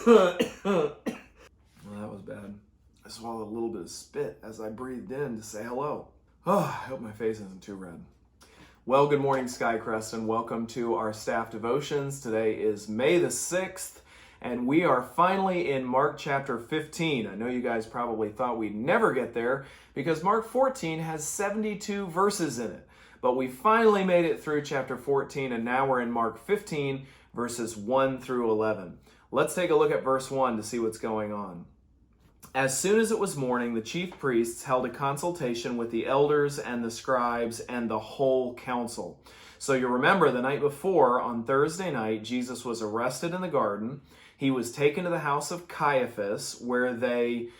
Well, that was bad. I swallowed a little bit of spit as I breathed in to say hello. Oh, I hope my face isn't too red. Well, good morning, Skycrest, and welcome to our staff devotions. Today is May the 6th, and we are finally in Mark chapter 15. I know you guys probably thought we'd never get there because Mark 14 has 72 verses in it. But we finally made it through chapter 14, and now we're in Mark 15, verses 1 through 11. Let's take a look at verse 1 to see what's going on. As soon as it was morning, the chief priests held a consultation with the elders and the scribes and the whole council. So you remember the night before, on Thursday night, Jesus was arrested in the garden. He was taken to the house of Caiaphas, where they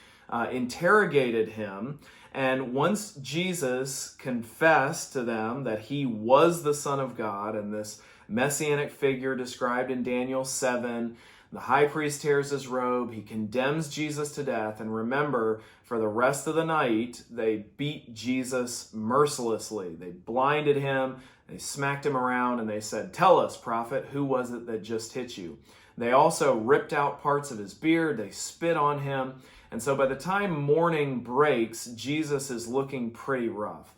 interrogated him. And once Jesus confessed to them that he was the Son of God and this messianic figure described in Daniel 7, the high priest tears his robe, he condemns Jesus to death, and remember, for the rest of the night, they beat Jesus mercilessly. They blinded him, they smacked him around, and they said, "Tell us, prophet, who was it that just hit you?" They also ripped out parts of his beard, they spit on him, and so by the time morning breaks, Jesus is looking pretty rough.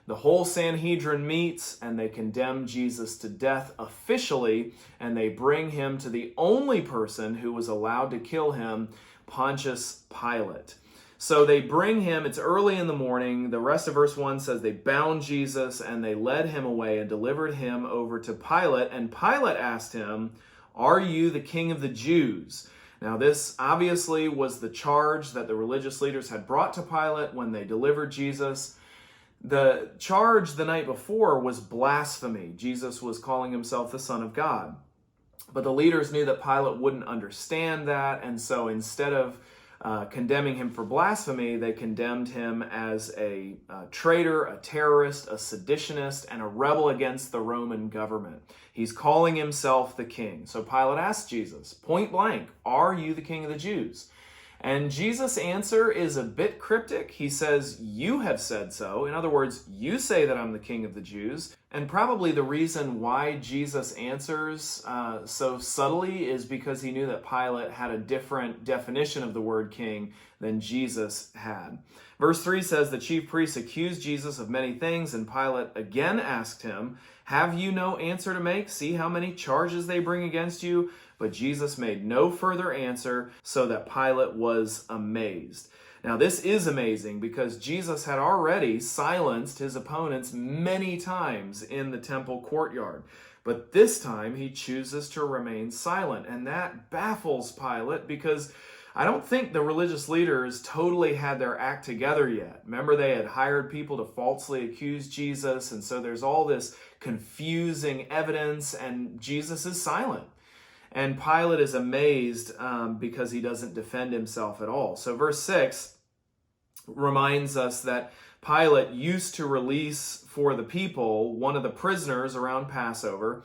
The whole Sanhedrin meets and they condemn Jesus to death officially, and they bring him to the only person who was allowed to kill him, Pontius Pilate. So they bring him, it's early in the morning. The rest of verse 1 says they bound Jesus and they led him away and delivered him over to Pilate. And Pilate asked him, "Are you the king of the Jews?" Now, this obviously was the charge that the religious leaders had brought to Pilate when they delivered Jesus. The charge the night before was blasphemy. Jesus was calling himself the Son of God. But the leaders knew that Pilate wouldn't understand that, and so instead of condemning him for blasphemy, they condemned him as a traitor, a terrorist, a seditionist, and a rebel against the Roman government. He's calling himself the king. So Pilate asked Jesus, point blank, "Are you the king of the Jews?" And Jesus' answer is a bit cryptic. He says, "You have said so." In other words, you say that I'm the king of the Jews. And probably the reason why Jesus answers so subtly is because he knew that Pilate had a different definition of the word king than Jesus had. Verse 3 says, the chief priests accused Jesus of many things, and Pilate again asked him, "Have you no answer to make? See how many charges they bring against you?" But Jesus made no further answer, so that Pilate was amazed. Now, this is amazing because Jesus had already silenced his opponents many times in the temple courtyard. But this time, he chooses to remain silent. And that baffles Pilate because I don't think the religious leaders totally had their act together yet. Remember, they had hired people to falsely accuse Jesus, and so there's all this confusing evidence, and Jesus is silent. And Pilate is amazed because he doesn't defend himself at all. So verse 6 reminds us that Pilate used to release for the people one of the prisoners around Passover,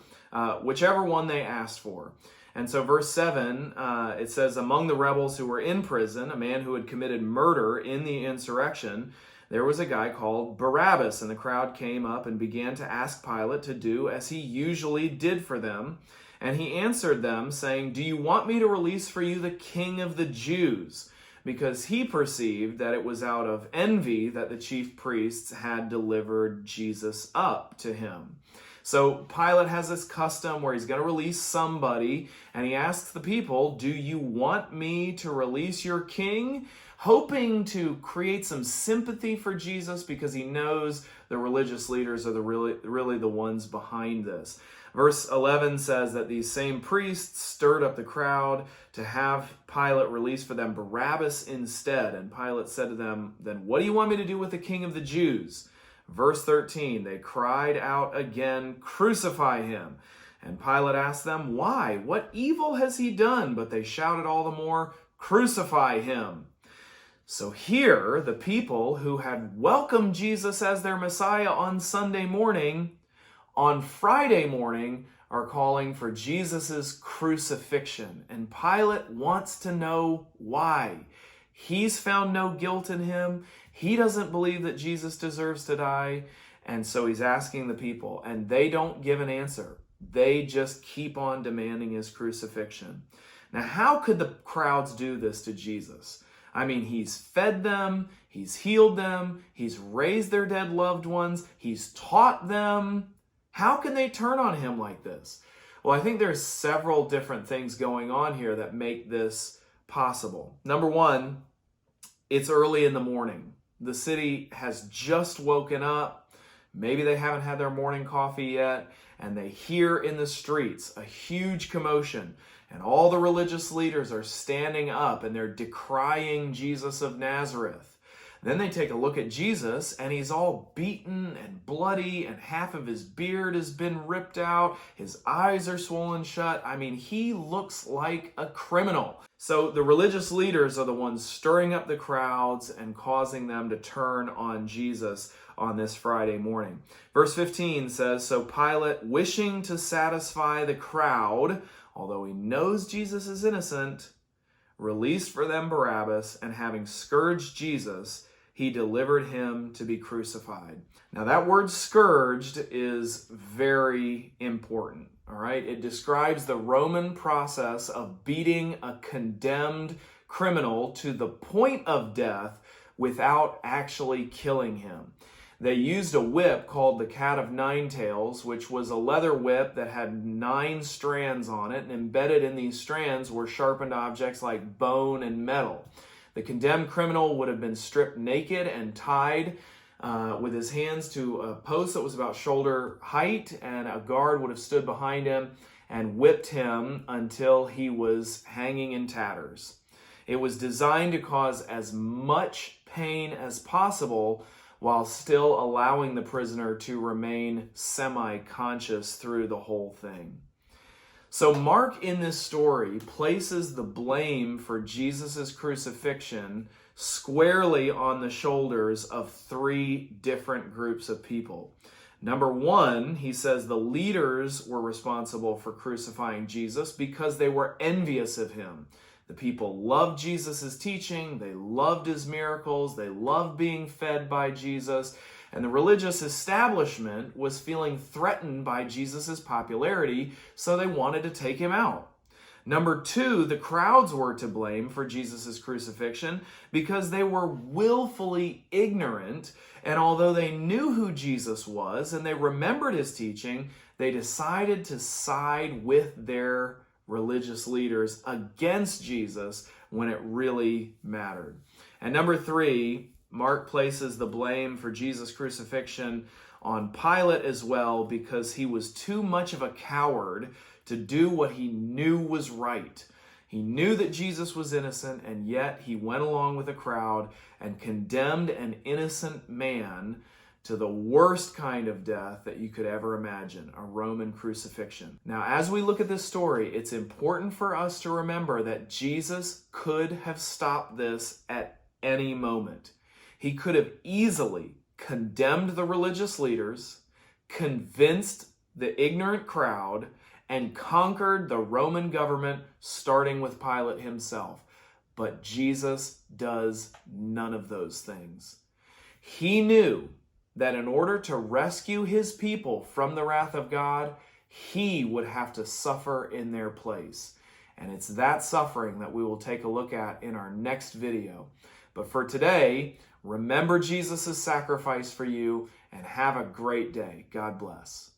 whichever one they asked for. And so verse 7, it says, among the rebels who were in prison, a man who had committed murder in the insurrection, there was a guy called Barabbas, and the crowd came up and began to ask Pilate to do as he usually did for them. And he answered them, saying, "Do you want me to release for you the king of the Jews?" Because he perceived that it was out of envy that the chief priests had delivered Jesus up to him. So Pilate has this custom where he's going to release somebody, and he asks the people, "Do you want me to release your king?" Hoping to create some sympathy for Jesus because he knows the religious leaders are really the ones behind this. Verse 11 says that these same priests stirred up the crowd to have Pilate release for them Barabbas instead. And Pilate said to them, "Then what do you want me to do with the king of the Jews?" Verse 13, they cried out again, "Crucify him." And Pilate asked them, "Why? What evil has he done?" But they shouted all the more, "Crucify him." So here, the people who had welcomed Jesus as their Messiah on Sunday morning, on Friday morning, are calling for Jesus' crucifixion. And Pilate wants to know why. He's found no guilt in him. He doesn't believe that Jesus deserves to die. And so he's asking the people, and they don't give an answer. They just keep on demanding his crucifixion. Now, how could the crowds do this to Jesus? I mean, he's fed them, he's healed them, he's raised their dead loved ones, he's taught them. How can they turn on him like this? Well, I think there's several different things going on here that make this possible. Number one, it's early in the morning. The city has just woken up. Maybe they haven't had their morning coffee yet, and they hear in the streets a huge commotion. And all the religious leaders are standing up and they're decrying Jesus of Nazareth. Then they take a look at Jesus and he's all beaten and bloody and half of his beard has been ripped out. His eyes are swollen shut. I mean, he looks like a criminal. So the religious leaders are the ones stirring up the crowds and causing them to turn on Jesus on this Friday morning. Verse 15 says, "So Pilate, wishing to satisfy the crowd, although he knows Jesus is innocent, released for them Barabbas, and having scourged Jesus, he delivered him to be crucified." Now that word scourged is very important, all right? It describes the Roman process of beating a condemned criminal to the point of death without actually killing him. They used a whip called the cat of nine tails, which was a leather whip that had 9 strands on it, and embedded in these strands were sharpened objects like bone and metal. The condemned criminal would have been stripped naked and tied with his hands to a post that was about shoulder height, and a guard would have stood behind him and whipped him until he was hanging in tatters. It was designed to cause as much pain as possible while still allowing the prisoner to remain semi-conscious through the whole thing. So Mark in this story places the blame for Jesus' crucifixion squarely on the shoulders of 3 different groups of people. Number 1, he says the leaders were responsible for crucifying Jesus because they were envious of him. The people loved Jesus' teaching, they loved his miracles, they loved being fed by Jesus, and the religious establishment was feeling threatened by Jesus' popularity, so they wanted to take him out. Number 2, the crowds were to blame for Jesus' crucifixion because they were willfully ignorant, and although they knew who Jesus was and they remembered his teaching, they decided to side with their religious leaders against Jesus when it really mattered. And number 3, Mark places the blame for Jesus' crucifixion on Pilate as well because he was too much of a coward to do what he knew was right. He knew that Jesus was innocent, and yet he went along with the crowd and condemned an innocent man to the worst kind of death that you could ever imagine, a Roman crucifixion. Now, as we look at this story, it's important for us to remember that Jesus could have stopped this at any moment. He could have easily condemned the religious leaders, convinced the ignorant crowd, and conquered the Roman government, starting with Pilate himself. But Jesus does none of those things. He knew that in order to rescue his people from the wrath of God, he would have to suffer in their place. And it's that suffering that we will take a look at in our next video. But for today, remember Jesus' sacrifice for you and have a great day. God bless.